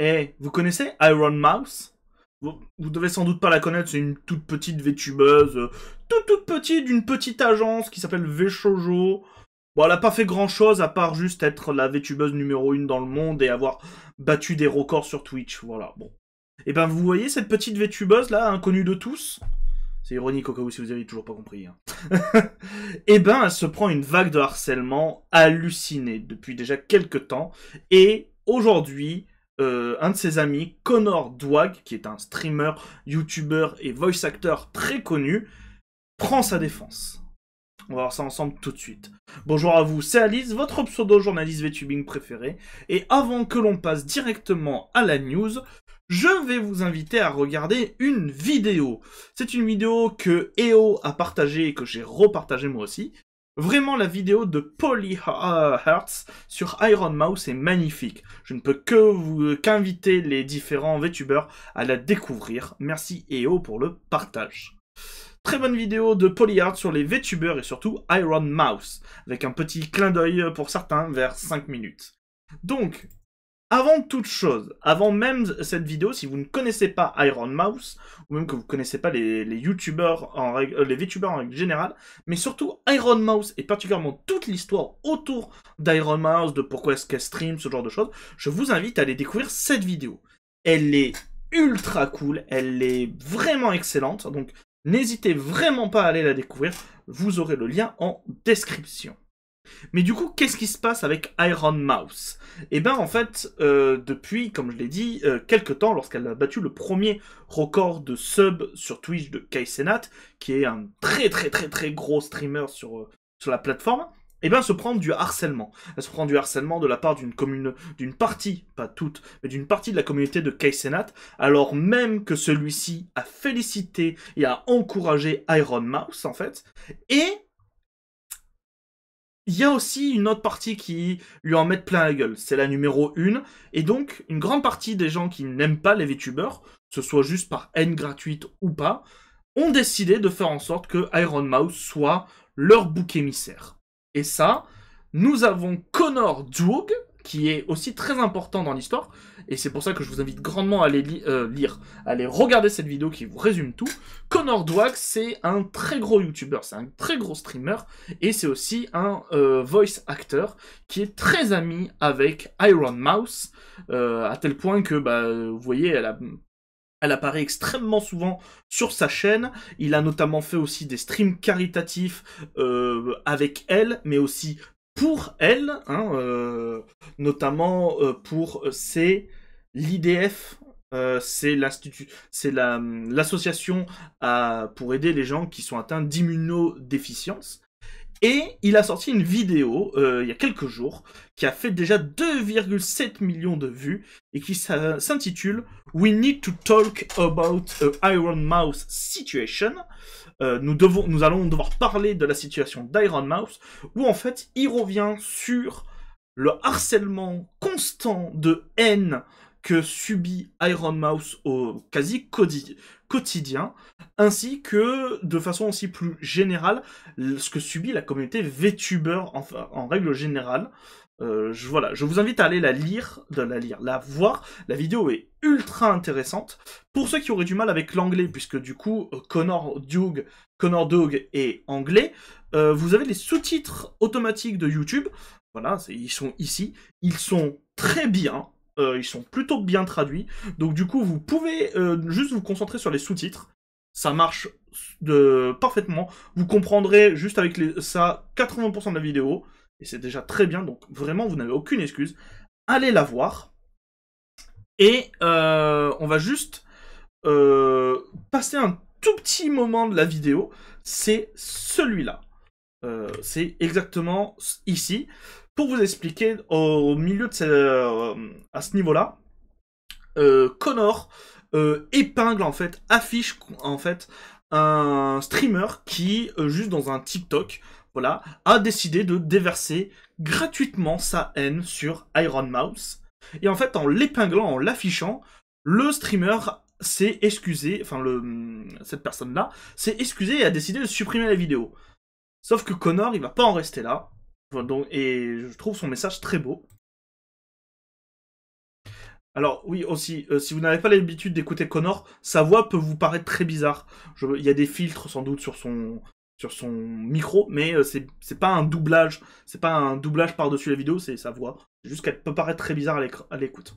Eh, vous connaissez Iron Mouse? Vous devez sans doute pas la connaître, c'est une toute petite VTubeuse, toute petite, d'une petite agence qui s'appelle VShojo. Bon, elle a pas fait grand chose à part juste être la VTubeuse numéro 1 dans le monde et avoir battu des records sur Twitch, voilà, bon. Et ben vous voyez cette petite VTubeuse là, inconnue de tous? C'est ironique au cas où si vous avez toujours pas compris. Hein. Et ben elle se prend une vague de harcèlement hallucinée depuis déjà quelques temps. Et aujourd'hui, un de ses amis, Connor Dweck, qui est un streamer, YouTuber et voice actor très connu, prend sa défense. On va voir ça ensemble tout de suite. Bonjour à vous, c'est Alice, votre pseudo-journaliste VTubing préféré. Et avant que l'on passe directement à la news, je vais vous inviter à regarder une vidéo. C'est une vidéo que EO a partagée et que j'ai repartagée moi aussi. Vraiment, la vidéo de Polly Hertz sur Iron Mouse est magnifique. Je ne peux qu'inviter les différents VTubers à la découvrir. Merci EO pour le partage. Très bonne vidéo de Polyhard sur les VTubers et surtout Iron Mouse, avec un petit clin d'œil pour certains vers 5 minutes. Donc, avant toute chose, avant même cette vidéo, si vous ne connaissez pas Iron Mouse, ou même que vous ne connaissez pas les YouTubers, les VTubers en règle générale, mais surtout Iron Mouse et particulièrement toute l'histoire autour d'Iron Mouse, de pourquoi est-ce qu'elle stream, ce genre de choses, je vous invite à aller découvrir cette vidéo. Elle est ultra cool, elle est vraiment excellente, donc n'hésitez vraiment pas à aller la découvrir, vous aurez le lien en description. Mais du coup, qu'est-ce qui se passe avec Iron Mouse? Eh ben en fait, depuis, comme je l'ai dit, quelques temps, lorsqu'elle a battu le premier record de sub sur Twitch de Kaizenat, qui est un très gros streamer sur la plateforme, eh ben elle se prend du harcèlement. Elle se prend du harcèlement de la part d'une partie, pas toute, mais d'une partie de la communauté de Kaizenat, alors même que celui-ci a félicité et a encouragé Iron Mouse, en fait, et il y a aussi une autre partie qui lui en met plein la gueule, c'est la numéro 1, et donc une grande partie des gens qui n'aiment pas les VTubers, que ce soit juste par haine gratuite ou pas, ont décidé de faire en sorte que Iron Mouse soit leur bouc émissaire. Et ça, nous avons Connor Dweck, qui est aussi très important dans l'histoire, et c'est pour ça que je vous invite grandement à aller à aller regarder cette vidéo qui vous résume tout. Connor Dweck, c'est un très gros YouTuber, c'est un très gros streamer, et c'est aussi un voice actor qui est très ami avec Iron Mouse, à tel point que, vous voyez, elle apparaît extrêmement souvent sur sa chaîne. Il a notamment fait aussi des streams caritatifs avec elle, mais aussi pour elle, hein, notamment pour l'IDF, c'est l'association pour aider les gens qui sont atteints d'immunodéficience. Et il a sorti une vidéo il y a quelques jours qui a fait déjà 2,7 millions de vues et qui s'intitule We Need to Talk About a Iron Mouse Situation. Nous allons devoir parler de la situation d'Iron Mouse où en fait il revient sur le harcèlement constant de haine que subit Iron Mouse au quasi quotidien, ainsi que, de façon aussi plus générale, ce que subit la communauté VTuber en règle générale. Voilà, je vous invite à aller la voir. La vidéo est ultra intéressante. Pour ceux qui auraient du mal avec l'anglais, puisque du coup, Connor Dweck est anglais, vous avez les sous-titres automatiques de YouTube. Voilà, ils sont ici. Ils sont très bien. Ils sont plutôt bien traduits. Donc du coup, vous pouvez juste vous concentrer sur les sous-titres. Ça marche parfaitement. Vous comprendrez juste avec ça 80% de la vidéo. Et c'est déjà très bien. Donc vraiment, vous n'avez aucune excuse. Allez la voir. Et on va juste passer un tout petit moment de la vidéo. C'est celui-là. C'est exactement ici. Pour vous expliquer, au milieu de à ce niveau-là, Connor épingle, en fait, affiche, en fait, un streamer qui, juste dans un TikTok, voilà, a décidé de déverser gratuitement sa haine sur Iron Mouse. Et en fait, en l'épinglant, en l'affichant, le streamer s'est excusé, enfin, cette personne-là, s'est excusé et a décidé de supprimer la vidéo. Sauf que Connor, il va pas en rester là. Et je trouve son message très beau. Alors oui aussi, si vous n'avez pas l'habitude d'écouter Connor, sa voix peut vous paraître très bizarre. Il y a des filtres sans doute sur son micro, mais c'est pas un doublage, c'est pas un doublage par-dessus la vidéo, c'est sa voix. C'est juste qu'elle peut paraître très bizarre à l'écoute.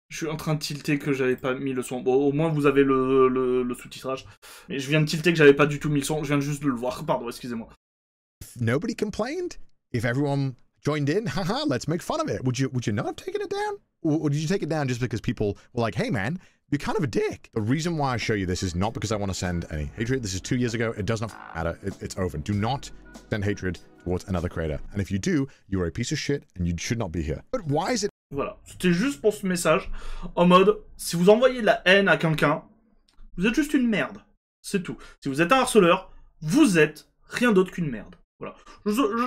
Je suis en train de tilter que j'avais pas mis le son. Bon, au moins vous avez le sous-titrage. Mais je viens de tilter que j'avais pas du tout mis le son. Je viens juste de le voir. Pardon, excusez-moi. If nobody complained, if everyone joined in, haha, let's make fun of it. Would you not have taken it down? Or did you take it down just because people were like, hey man, you're kind of a dick? The reason why I show you this is not because I want to send any hatred. This is 2 years ago. It does not matter. It's over. Do not send hatred towards another creator. And if you do, you are a piece of shit and you should not be here. But why is it? Voilà, c'était juste pour ce message, en mode, si vous envoyez de la haine à quelqu'un, vous êtes juste une merde. C'est tout. Si vous êtes un harceleur, vous êtes rien d'autre qu'une merde. Voilà.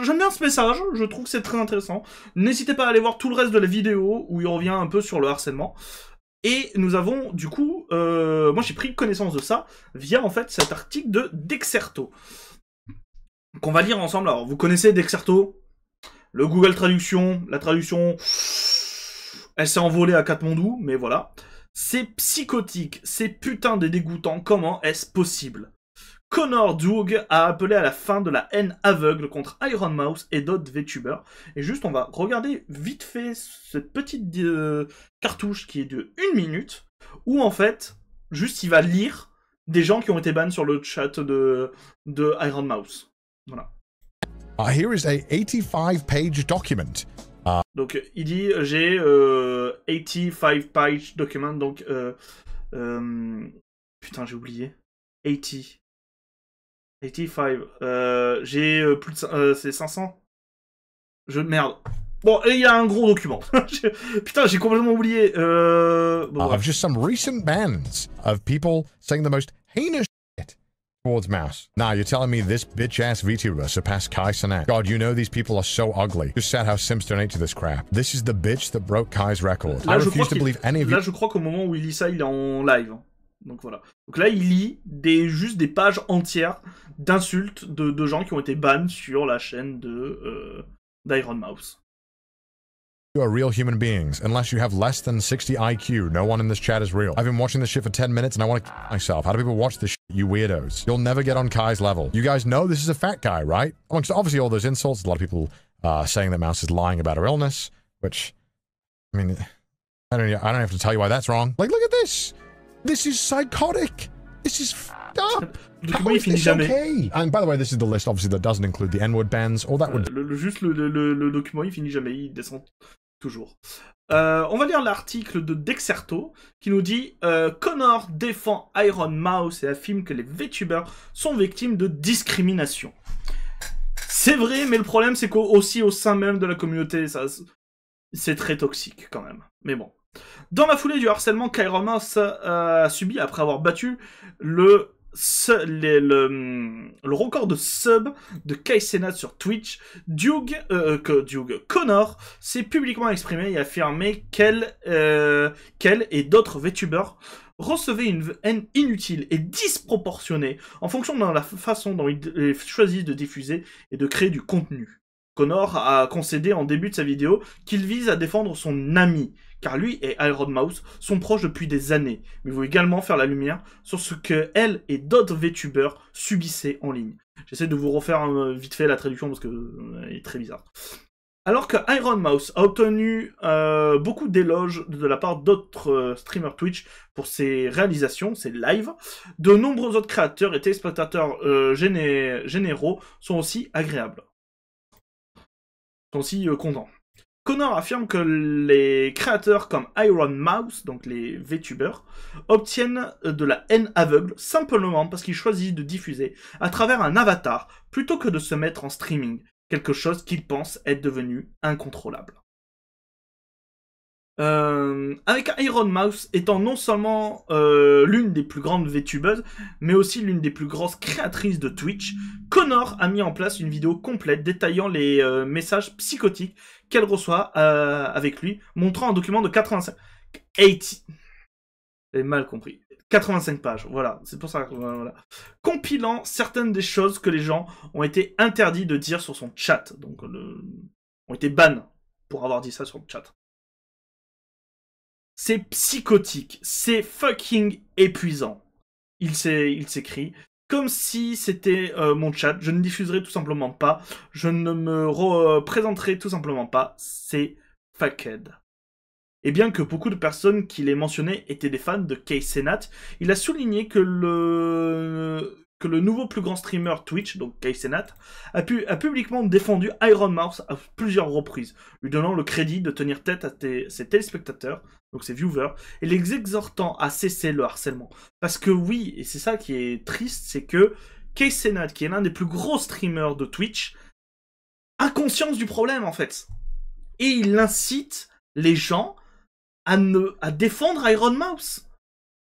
J'aime bien ce message, je trouve que c'est très intéressant. N'hésitez pas à aller voir tout le reste de la vidéo, où il revient un peu sur le harcèlement. Et nous avons, du coup, moi j'ai pris connaissance de ça, via en fait cet article de Dexerto. Qu'on va lire ensemble. Alors, vous connaissez Dexerto? Le Google Traduction, la traduction... Elle s'est envolée à Katmandou, mais voilà. C'est psychotique, c'est putain de dégoûtant, comment est-ce possible? Connor Doug a appelé à la fin de la haine aveugle contre Iron Mouse et d'autres VTubers. Et juste, on va regarder vite fait cette petite cartouche qui est de 1 minute, où en fait, juste il va lire des gens qui ont été bannés sur le chat de Iron Mouse. Voilà. Here is a 85-page document. Donc il dit j'ai 85 page document, donc putain j'ai oublié 80 85 j'ai plus de c'est 500 merde. Bon, et il y a un gros document. Putain, j'ai complètement oublié. Bon, Of just some recent bans of people saying the most heinous shit towards Mouse. Now, you're telling me this bitch-ass VTuber surpassed Kai Cenat. God, you know these people are so ugly. Just sad how Sims donate to this crap. This is the bitch that broke Kai's record. Là, I refuse to believe any of you. Là, je crois qu'au moment où il lit ça, il est en live. Donc voilà. Donc là, il lit juste des pages entières d'insultes de gens qui ont été bannés sur la chaîne d'Iron Mouse. You are real human beings. Unless you have less than 60 IQ, no one in this chat is real. I've been watching this shit for 10 minutes and I want to kill myself. How do people watch this shit, you weirdos? You'll never get on Kai's level. You guys know this is a fat guy, right? Amongst obviously all those insults, a lot of people saying that Mouse is lying about her illness, which, I mean, I don't have to tell you why that's wrong. Like, look at this. This is psychotic. This is fucked up. How is this okay? And by the way, this is the list, obviously, that doesn't include the N-word bans. All that would... Juste le document, il finit jamais, il descend toujours. On va lire l'article de Dexerto qui nous dit Connor défend Iron Mouse et affirme que les VTubers sont victimes de discrimination. C'est vrai, mais le problème c'est qu'aussi au sein même de la communauté, c'est très toxique quand même. Mais bon. Dans la foulée du harcèlement qu'Iron Mouse a subi après avoir battu le record de sub de Kai Cenat sur Twitch, Connor s'est publiquement exprimé et affirmé qu'elle et d'autres VTubers recevaient une haine inutile et disproportionnée en fonction de la façon dont ils choisissent de diffuser et de créer du contenu. Connor a concédé en début de sa vidéo qu'il vise à défendre son ami, car lui et Iron Mouse sont proches depuis des années, mais il veut également faire la lumière sur ce que elle et d'autres VTubers subissaient en ligne. J'essaie de vous refaire vite fait la traduction parce que elle est très bizarre. Alors que Iron Mouse a obtenu beaucoup d'éloges de la part d'autres streamers Twitch pour ses réalisations, ses lives, de nombreux autres créateurs et téléspectateurs généraux sont aussi agréables. Sont aussi contents. Connor affirme que les créateurs comme Iron Mouse, donc les VTubers, obtiennent de la haine aveugle simplement parce qu'ils choisissent de diffuser à travers un avatar plutôt que de se mettre en streaming, quelque chose qu'ils pensent être devenu incontrôlable. Avec Iron Mouse étant non seulement l'une des plus grandes VTubeuses, mais aussi l'une des plus grosses créatrices de Twitch, Connor a mis en place une vidéo complète détaillant les messages psychotiques qu'elle reçoit avec lui, montrant un document de 85... 80... J'ai mal compris. 85 pages, voilà, c'est pour ça que... Voilà. Compilant certaines des choses que les gens ont été interdits de dire sur son chat, donc ont été ban pour avoir dit ça sur le chat. C'est psychotique, c'est fucking épuisant. Il s'écrit comme si c'était mon chat, je ne diffuserai tout simplement pas, je ne me présenterai tout simplement pas, c'est fucked. Et bien que beaucoup de personnes qu'il ait mentionnées étaient des fans de KSenat, il a souligné que le nouveau plus grand streamer Twitch, donc KSenat, a publiquement défendu Iron Mouse à plusieurs reprises, lui donnant le crédit de tenir tête à ses téléspectateurs, donc ses viewers, et les exhortant à cesser le harcèlement. Parce que oui, et c'est ça qui est triste, c'est que KSenat, qui est l'un des plus gros streamers de Twitch, a conscience du problème en fait. Et il incite les gens à défendre Iron Mouse.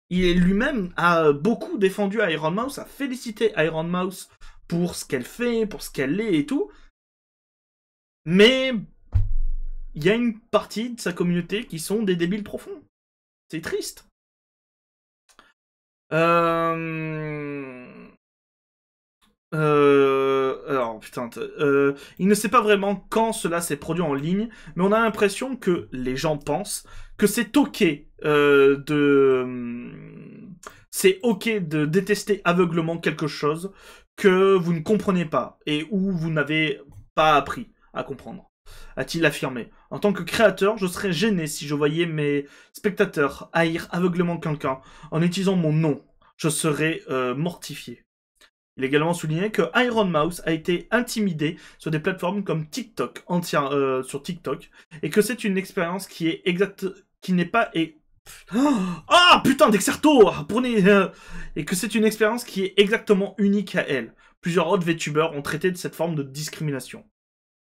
Il lui-même a beaucoup défendu Iron Mouse, a félicité Iron Mouse pour ce qu'elle fait, pour ce qu'elle est et tout. Mais il y a une partie de sa communauté qui sont des débiles profonds. C'est triste. Alors, putain, il ne sait pas vraiment quand cela s'est produit en ligne, mais on a l'impression que les gens pensent que c'est ok c'est ok de détester aveuglement quelque chose que vous ne comprenez pas et où vous n'avez pas appris à comprendre, a-t-il affirmé. En tant que créateur, je serais gêné si je voyais mes spectateurs haïr aveuglement quelqu'un en utilisant mon nom. Je serais mortifié. Il a également souligné que Iron Mouse a été intimidé sur des plateformes comme TikTok, sur TikTok, et que c'est une expérience qui est qui n'est pas ah putain d'Exerto et que c'est une expérience qui est exactement unique à elle. Plusieurs autres VTubers ont traité de cette forme de discrimination.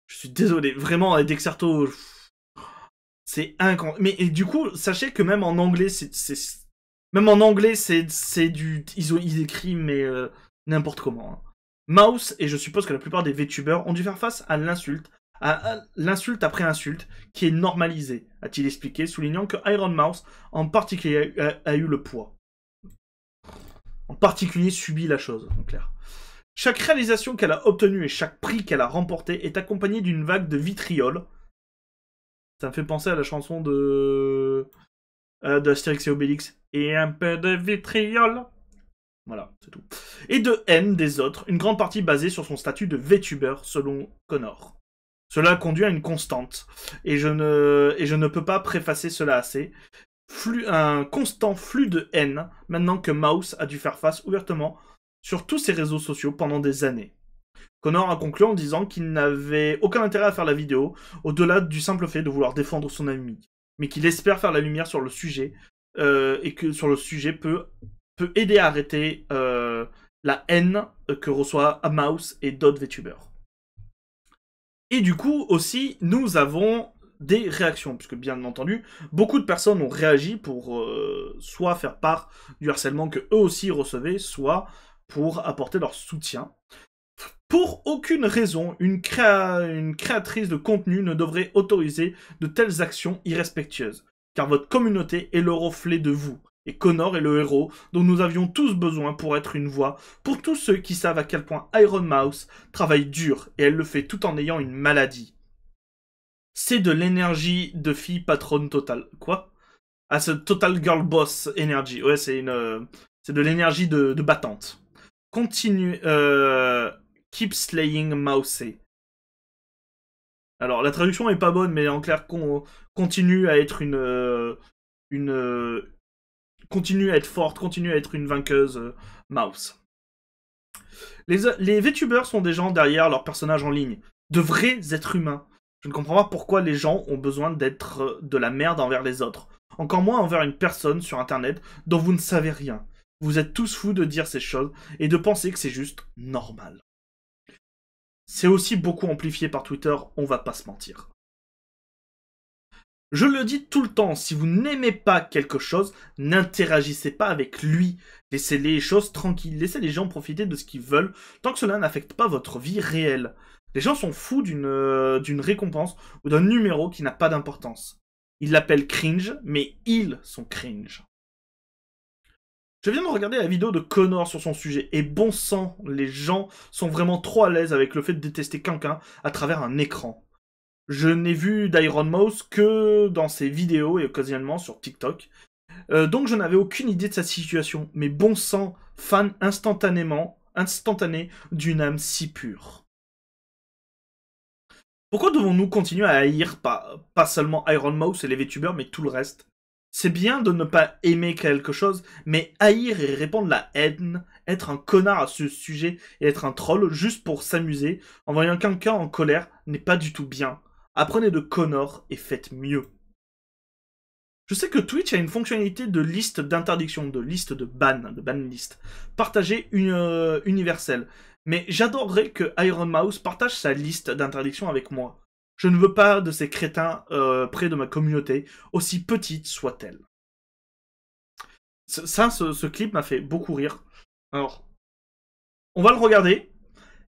Je suis désolé, vraiment Dexerto, c'est mais et du coup, sachez que même en anglais, même en anglais, c'est du ils écrivent mais n'importe comment. Hein. Mouse, et je suppose que la plupart des VTubers ont dû faire face à l'insulte après insulte, qui est normalisée, a-t-il expliqué, soulignant que Iron Mouse, en particulier, a eu le poids. En particulier, subit la chose, en clair. Chaque réalisation qu'elle a obtenue et chaque prix qu'elle a remporté est accompagnée d'une vague de vitriol. Ça me fait penser à la chanson de Astérix et Obélix. Et un peu de vitriol. Voilà, c'est tout. Et de haine des autres, une grande partie basée sur son statut de VTuber, selon Connor. Cela conduit à une constante, et je ne peux pas préfacer cela assez. Un constant flux de haine, maintenant que Mouse a dû faire face ouvertement sur tous ses réseaux sociaux pendant des années. Connor a conclu en disant qu'il n'avait aucun intérêt à faire la vidéo, au-delà du simple fait de vouloir défendre son ami, mais qu'il espère faire la lumière sur le sujet, et que sur le sujet peut aider à arrêter la haine que reçoit Mouse et d'autres VTubers. Et du coup, aussi, nous avons des réactions, puisque bien entendu, beaucoup de personnes ont réagi pour soit faire part du harcèlement que eux aussi recevaient, soit pour apporter leur soutien. Pour aucune raison, une créatrice de contenu ne devrait autoriser de telles actions irrespectueuses, car votre communauté est le reflet de vous. Et Connor est le héros dont nous avions tous besoin pour être une voix pour tous ceux qui savent à quel point Iron Mouse travaille dur et elle le fait tout en ayant une maladie. C'est de l'énergie de fille patronne totale. Quoi? Ah, c'est Total Girl Boss Energy. Ouais, c'est de l'énergie de battante. Continue. Keep slaying Mousey. Alors, la traduction est pas bonne, mais en clair, continue à être continue à être forte, continue à être une vainqueuse Mouse. Les VTubers sont des gens derrière leurs personnages en ligne. De vrais êtres humains. Je ne comprends pas pourquoi les gens ont besoin d'être de la merde envers les autres. Encore moins envers une personne sur internet dont vous ne savez rien. Vous êtes tous fous de dire ces choses et de penser que c'est juste normal. C'est aussi beaucoup amplifié par Twitter, on va pas se mentir. Je le dis tout le temps, si vous n'aimez pas quelque chose, n'interagissez pas avec lui. Laissez les choses tranquilles, laissez les gens profiter de ce qu'ils veulent, tant que cela n'affecte pas votre vie réelle. Les gens sont fous d'une récompense ou d'un numéro qui n'a pas d'importance. Ils l'appellent cringe, mais ils sont cringe. Je viens de regarder la vidéo de Connor sur son sujet, et bon sang, les gens sont vraiment trop à l'aise avec le fait de détester quelqu'un à travers un écran. Je n'ai vu d'Iron Mouse que dans ses vidéos et occasionnellement sur TikTok. Donc je n'avais aucune idée de sa situation. Mais bon sang, fan instantané d'une âme si pure. Pourquoi devons-nous continuer à haïr pas seulement Iron Mouse et les VTubers, mais tout le reste? C'est bien de ne pas aimer quelque chose, mais haïr et répandre la haine, être un connard à ce sujet et être un troll juste pour s'amuser, en voyant quelqu'un en colère, n'est pas du tout bien. Apprenez de Connor et faites mieux. Je sais que Twitch a une fonctionnalité de liste d'interdiction, de liste de ban list, partagée universelle. Mais j'adorerais que Iron Mouse partage sa liste d'interdiction avec moi. Je ne veux pas de ces crétins près de ma communauté, aussi petite soit-elle. Ce clip m'a fait beaucoup rire. Alors, on va le regarder.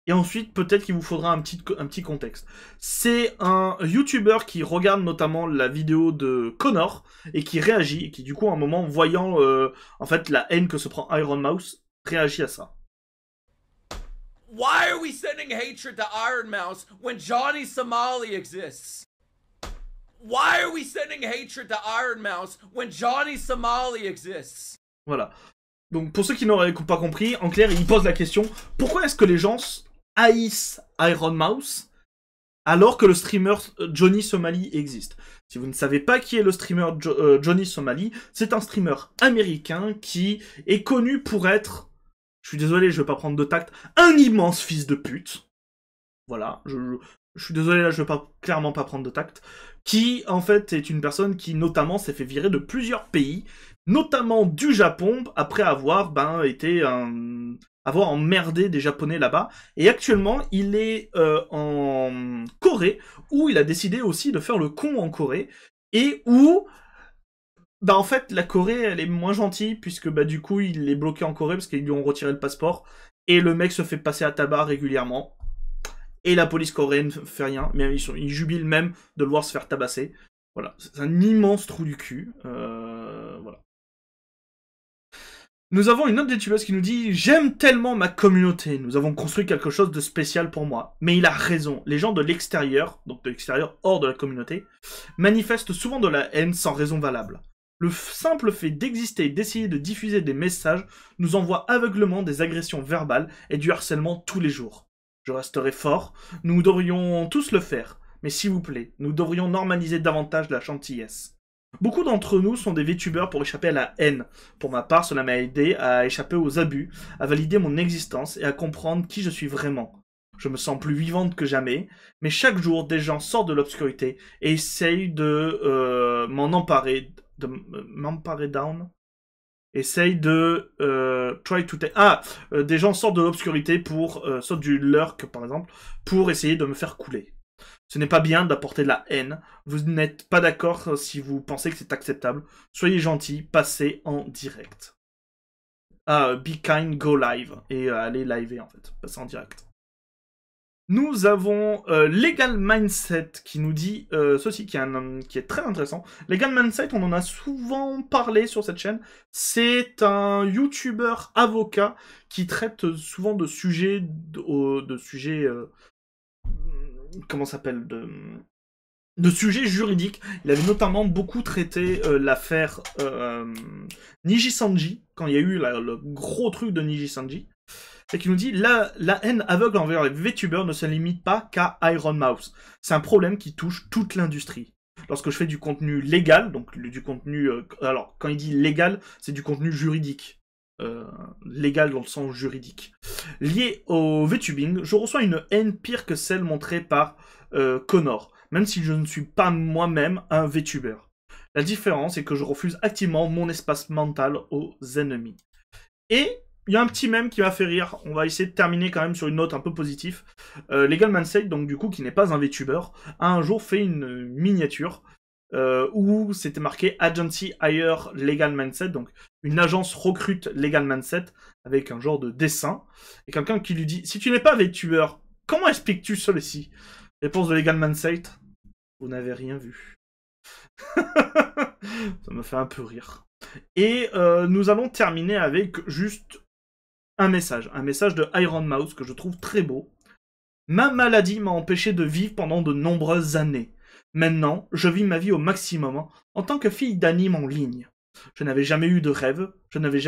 Et ensuite, peut-être qu'il vous faudra un petit contexte. C'est un YouTuber qui regarde notamment la vidéo de Connor et qui réagit, et qui du coup, à un moment, voyant en fait la haine que se prend Iron Mouse, réagit à ça. Why are we sending hatred to Iron Mouse when Johnny Somali exists? Why are we sending hatred to Iron Mouse when Johnny Somali exists? Voilà. Donc pour ceux qui n'auraient pas compris, en clair, il pose la question, pourquoi est-ce que les gens haïssent Iron Mouse alors que le streamer Johnny Somali existe? Si vous ne savez pas qui est le streamer Johnny Somali, c'est un streamer américain qui est connu pour être, je suis désolé, je vais pas prendre de tact, un immense fils de pute. Voilà, je suis désolé, là je vais clairement pas prendre de tact. Qui en fait est une personne qui notamment s'est fait virer de plusieurs pays, notamment du Japon, après avoir avoir emmerdé des Japonais là-bas. Et actuellement, il est en Corée, où il a décidé aussi de faire le con en Corée, et où, en fait, la Corée, elle est moins gentille, puisque du coup, il est bloqué en Corée, parce qu'ils lui ont retiré le passeport, et le mec se fait passer à tabac régulièrement. Et la police coréenne fait rien, mais ils jubilent même de le voir se faire tabasser. Voilà, c'est un immense trou du cul. Voilà. Nous avons une autre youtubeuse qui nous dit « J'aime tellement ma communauté, nous avons construit quelque chose de spécial pour moi. » Mais il a raison, les gens de l'extérieur, donc de l'extérieur hors de la communauté, manifestent souvent de la haine sans raison valable. Le simple fait d'exister et d'essayer de diffuser des messages nous envoie aveuglement des agressions verbales et du harcèlement tous les jours. Je resterai fort, nous devrions tous le faire, mais s'il vous plaît, nous devrions normaliser davantage la gentillesse. Beaucoup d'entre nous sont des VTubers pour échapper à la haine. Pour ma part, cela m'a aidé à échapper aux abus, à valider mon existence et à comprendre qui je suis vraiment. Je me sens plus vivante que jamais, mais chaque jour, des gens sortent de l'obscurité et essayent de m'en emparer, down. Essaye de try to take... des gens sortent de l'obscurité pour sortent du lurk par exemple pour essayer de me faire couler. Ce n'est pas bien d'apporter de la haine. Vous n'êtes pas d'accord si vous pensez que c'est acceptable. Soyez gentil, passez en direct. Be kind, go live. Et allez liver en fait, passez en direct. Nous avons Legal Mindset qui nous dit ceci, qui est très intéressant. Legal Mindset, on en a souvent parlé sur cette chaîne. C'est un YouTuber avocat qui traite souvent de sujets, comment ça s'appelle, de sujets juridiques. Il avait notamment beaucoup traité l'affaire Niji-Sanji, quand il y a eu le gros truc de Niji-Sanji. Et qui nous dit la haine aveugle envers les VTubers ne se limite pas qu'à Iron Mouse. C'est un problème qui touche toute l'industrie. Lorsque je fais du contenu légal, donc du contenu... alors, quand il dit légal, c'est du contenu juridique. Légal dans le sens juridique. Lié au VTubing, je reçois une haine pire que celle montrée par Connor, même si je ne suis pas moi-même un VTuber. La différence est que je refuse activement mon espace mental aux ennemis. Et il y a un petit mème qui m'a fait rire. On va essayer de terminer quand même sur une note un peu positive. Legal Mindset, donc du coup, qui n'est pas un VTuber, a un jour fait une miniature où c'était marqué Agency Hire Legal Mindset, donc une agence recrute Legal Mindset, avec un genre de dessin, et quelqu'un qui lui dit « Si tu n'es pas VTuber, comment expliques-tu ceci ?» Réponse de Legal Mindset « Vous n'avez rien vu. » Ça me fait un peu rire. Et nous allons terminer avec juste un message de Iron Mouse que je trouve très beau. « Ma maladie m'a empêché de vivre pendant de nombreuses années. Maintenant, je vis ma vie au maximum en tant que fille d'anime en ligne. Je n'avais jamais eu de rêve, je n'avais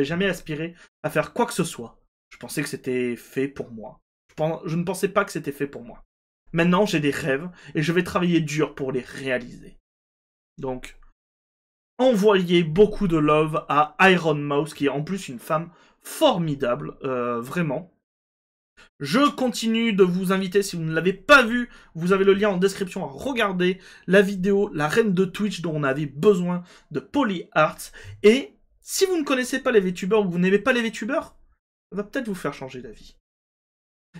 jamais aspiré à faire quoi que ce soit. Je pensais que c'était fait pour moi. Je ne pensais pas que c'était fait pour moi. Maintenant, j'ai des rêves et je vais travailler dur pour les réaliser. » Donc, envoyez beaucoup de love à Iron Mouse, qui est en plus une femme formidable, vraiment. Je continue de vous inviter, si vous ne l'avez pas vu, vous avez le lien en description à regarder la vidéo La Reine de Twitch dont on avait besoin de PolyArts. Et si vous ne connaissez pas les VTubers ou que vous n'aimez pas les VTubers, ça va peut-être vous faire changer d'avis.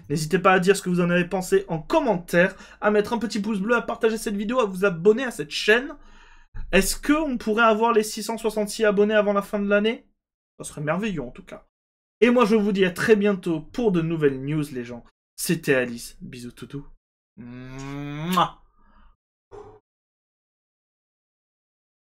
N'hésitez pas à dire ce que vous en avez pensé en commentaire, à mettre un petit pouce bleu, à partager cette vidéo, à vous abonner à cette chaîne. Est-ce qu'on pourrait avoir les 666 abonnés avant la fin de l'année? Ça serait merveilleux en tout cas. Et moi je vous dis à très bientôt pour de nouvelles news les gens. C'était Alice, bisous toutou. Mouah.